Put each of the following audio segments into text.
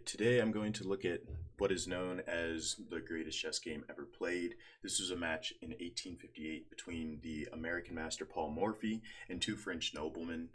Alright, today I'm going to look at what is known as the greatest chess game ever played. This was a match in 1858 between the American master Paul Morphy and two French noblemen.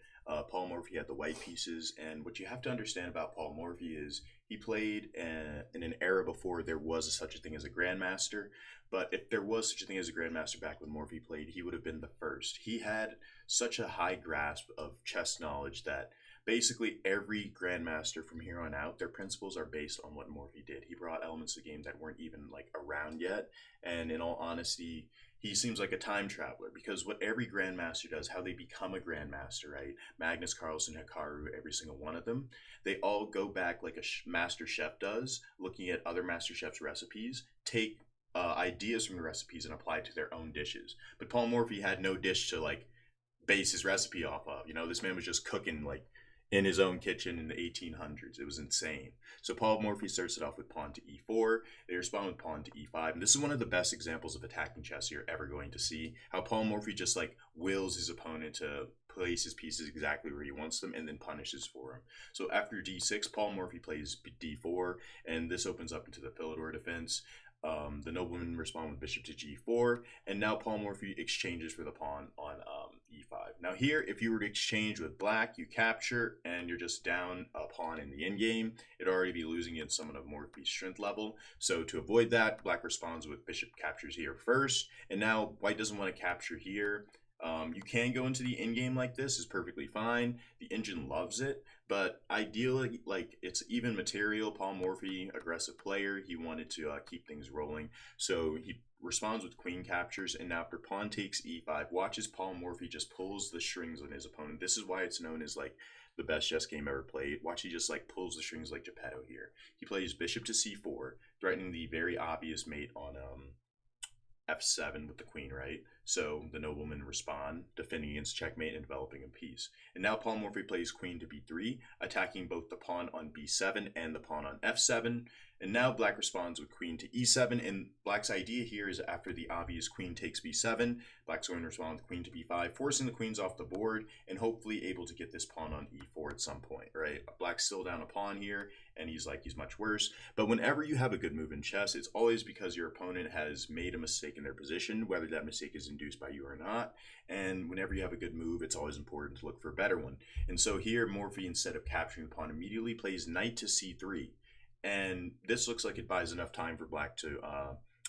Paul Morphy had the white pieces, and what you have to understand about Paul Morphy is he played in an era before there was such a thing as a grandmaster. But if there was such a thing as a grandmaster back when Morphy played, he would have been the first. He had such a high grasp of chess knowledge that basically every grandmaster from here on out, their principles are based on what Morphy did. He brought elements of the game that weren't even like around yet, and in all honesty, he seems like a time traveler because what every grandmaster does, how they become a grandmaster, right? Magnus Carlsen, Hikaru, every single one of them, they all go back like a master chef does, looking at other master chefs' recipes, take ideas from the recipes and apply it to their own dishes. But Paul Morphy had no dish to like base his recipe off of. You know, this man was just cooking like in his own kitchen in the 1800s. It was insane. So Paul Morphy starts it off with pawn to e4. They respond with pawn to e5. And this is one of the best examples of attacking chess you're ever going to see. How Paul Morphy just like wills his opponent to place his pieces exactly where he wants them and then punishes for him. So after d6, Paul Morphy plays d4, and this opens up into the Philidor defense. The noblemen respond with bishop to g4, and now Paul Morphy exchanges for the pawn on e5. Now here, if you were to exchange with black, you capture, and you're just down a pawn in the endgame. It'd already be losing in someone of Morphy's strength level. So to avoid that, black responds with bishop captures here first, and now white doesn't want to capture here. You can go into the endgame like this, is perfectly fine. The engine loves it, but ideally, like, it's even material. Paul Morphy, aggressive player, he wanted to keep things rolling, so he responds with queen captures, and now after pawn takes e5, watches Paul Morphy just pulls the strings on his opponent. This is why it's known as like the best chess game ever played. Watch, he just like pulls the strings like Geppetto here. He plays bishop to c4, threatening the very obvious mate on f7 with the queen, right? So the noblemen respond, defending against checkmate and developing a piece. And now Paul Morphy plays queen to b3, attacking both the pawn on b7 and the pawn on f7. And now black responds with queen to e7, and black's idea here is after the obvious queen takes b7, black's going to respond with queen to b5, forcing the queens off the board and hopefully able to get this pawn on e4 at some point, right? Black's still down a pawn here, and he's much worse. But whenever you have a good move in chess, it's always because your opponent has made a mistake in their position, whether that mistake is induced by you or not. And whenever you have a good move, it's always important to look for a better one. And so here, Morphy, instead of capturing the pawn immediately, plays knight to c3. And this looks like it buys enough time for black to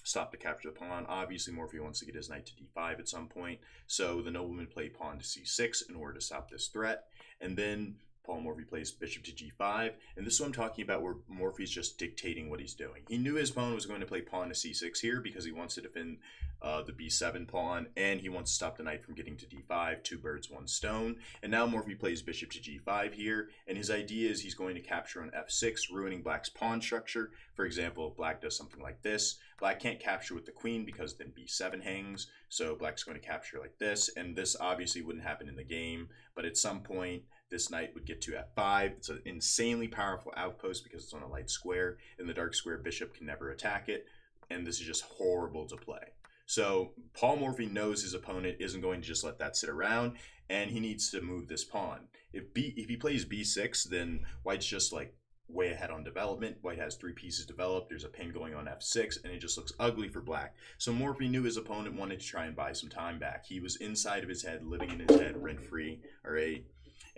stop the capture of the pawn. Obviously, Morphy wants to get his knight to d5 at some point, so the noblemen play pawn to c6 in order to stop this threat. And then Paul Morphy plays bishop to g5, and this is what I'm talking about, where Morphy's just dictating what he's doing. He knew his opponent was going to play pawn to c6 here because he wants to defend the b7 pawn, and he wants to stop the knight from getting to d5, two birds, one stone. And now Morphy plays bishop to g5 here, and his idea is he's going to capture on f6, ruining black's pawn structure. For example, if black does something like this, black can't capture with the queen because then b7 hangs, so black's going to capture like this, and this obviously wouldn't happen in the game, but at some point, this knight would get to f5. It's an insanely powerful outpost because it's on a light square, and the dark square bishop can never attack it, and this is just horrible to play. So Paul Morphy knows his opponent isn't going to just let that sit around, and he needs to move this pawn. If he plays b6, then white's just like way ahead on development. White has three pieces developed. There's a pin going on f6, and it just looks ugly for black. So Morphy knew his opponent wanted to try and buy some time back. He was inside of his head, living in his head, rent-free, all right?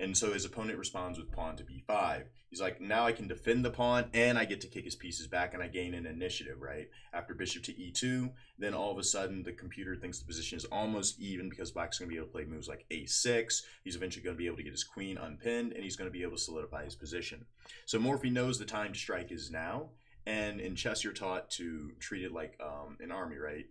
And so his opponent responds with pawn to b5. He's like, now I can defend the pawn, and I get to kick his pieces back, and I gain an initiative, right? After bishop to e2, then all of a sudden the computer thinks the position is almost even because black's going to be able to play moves like a6. He's eventually going to be able to get his queen unpinned, and he's going to be able to solidify his position. So Morphy knows the time to strike is now, and in chess you're taught to treat it like an army, right?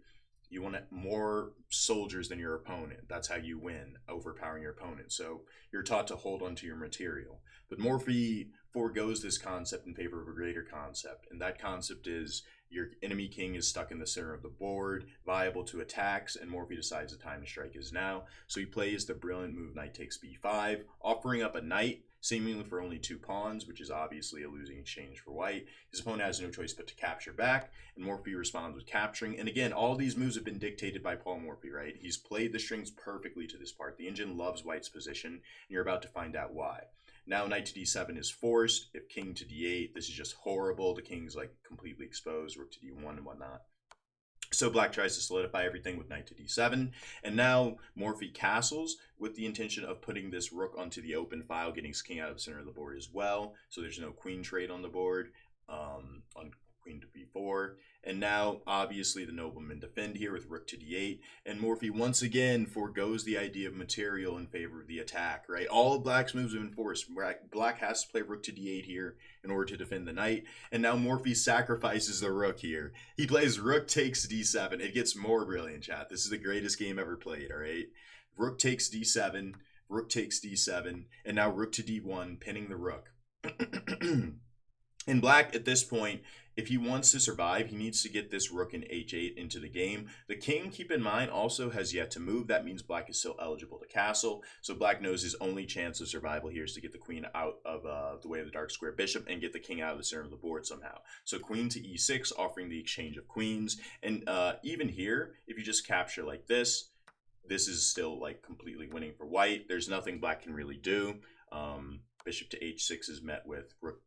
You want more soldiers than your opponent. That's how you win, overpowering your opponent. So you're taught to hold onto your material. But Morphy forgoes this concept in favor of a greater concept. And that concept is your enemy king is stuck in the center of the board, viable to attacks, and Morphy decides the time to strike is now. So he plays the brilliant move knight takes b5, offering up a knight, seemingly for only two pawns, which is obviously a losing exchange for white. His opponent has no choice but to capture back, and Morphy responds with capturing. And again, all these moves have been dictated by Paul Morphy, right? He's played the strings perfectly to this part. The engine loves white's position, and you're about to find out why. Now knight to d7 is forced. If king to d8, this is just horrible. The king's like completely exposed. Rook to d1 and whatnot. So black tries to solidify everything with knight to d7, and now Morphy castles with the intention of putting this rook onto the open file, getting his king out of the center of the board as well. So there's no queen trade on the board, on queen to b4. And now, obviously, the noblemen defend here with rook to d8, and Morphy once again foregoes the idea of material in favor of the attack, right? All of black's moves have been forced. Black has to play rook to d8 here in order to defend the knight, and now Morphy sacrifices the rook here. He plays rook takes d7. It gets more brilliant, chat. This is the greatest game ever played, all right? Rook takes d7, rook takes d7, and now rook to d1, pinning the rook. And black, at this point, if he wants to survive, he needs to get this rook in h8 into the game. The king, keep in mind, also has yet to move. That means black is still eligible to castle. So black knows his only chance of survival here is to get the queen out of the way of the dark square bishop and get the king out of the center of the board somehow. So queen to e6, offering the exchange of queens. And even here, if you just capture like this is still like completely winning for white. There's nothing black can really do. Bishop to h6 is met with rook.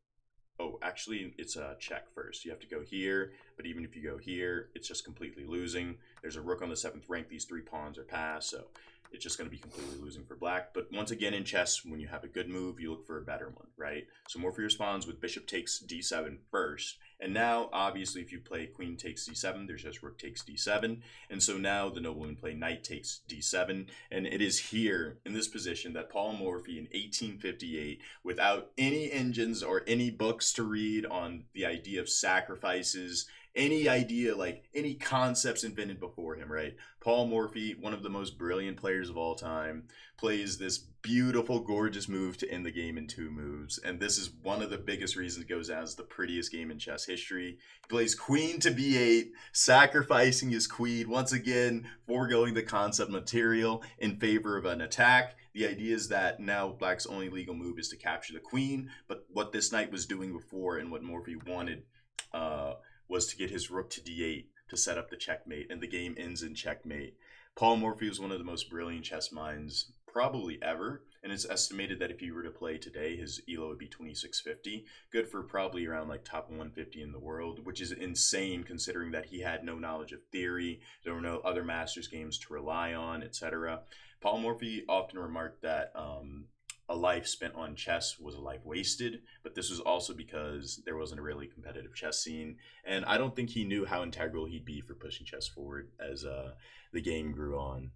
Oh, actually, it's a check first. You have to go here, but even if you go here, it's just completely losing. There's a rook on the 7th rank. These 3 pawns are passed, so it's just going to be completely losing for black. But once again, in chess, when you have a good move, you look for a better one, right? So Morphy responds with bishop takes d7 first. And now, obviously, if you play queen takes d7, there's just rook takes d7. And so now the noblemen play knight takes d7. And it is here, in this position, that Paul Morphy in 1858, without any engines or any books to read on the idea of sacrifices, any idea, like any concepts invented before him, right? Paul Morphy, one of the most brilliant players of all time, plays this beautiful, gorgeous move to end the game in 2 moves. And this is one of the biggest reasons it goes down as the prettiest game in chess history. He plays queen to b8, sacrificing his queen, once again, foregoing the concept material in favor of an attack. The idea is that now black's only legal move is to capture the queen, but what this knight was doing before and what Morphy wanted was to get his rook to d8 to set up the checkmate, and the game ends in checkmate. Paul Morphy was one of the most brilliant chess minds probably ever, and it's estimated that if he were to play today, his ELO would be 2650, good for probably around like top 150 in the world, which is insane considering that he had no knowledge of theory, there were no other masters games to rely on, etc. Paul Morphy often remarked that a life spent on chess was a life wasted, but this was also because there wasn't a really competitive chess scene, and I don't think he knew how integral he'd be for pushing chess forward as the game grew on.